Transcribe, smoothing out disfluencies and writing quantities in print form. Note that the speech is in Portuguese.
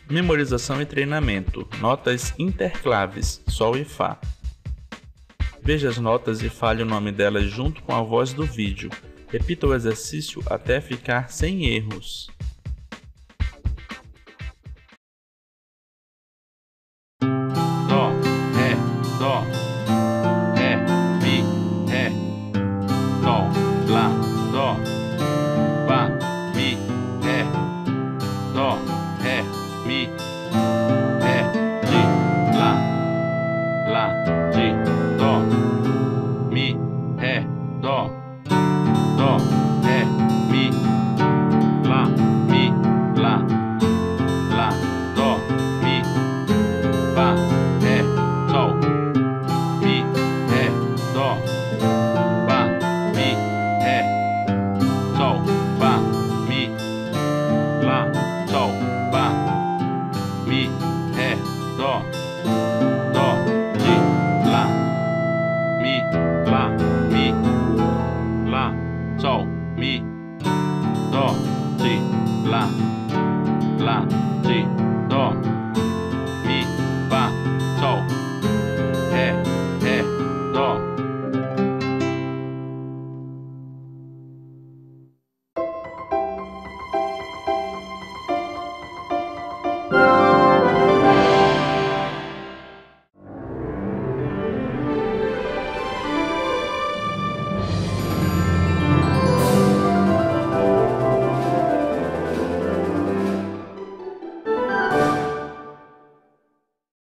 Memorização e treinamento. Notas interclaves, Sol e Fá. Veja as notas e fale o nome delas junto com a voz do vídeo. Repita o exercício até ficar sem erros. Dó, Ré, Dó, Ré, Mi, Ré, Sol, Lá, Dó, Fá, Mi, Ré, Dó, Ré, Mi, Ré, Di, Lá, Di, Dó, Mi, Ré, Dó, Dó, Ré, Mi, Lá, Lá, Dó, Mi, Fá, Ré, Sol, Mi, Ré, Dó,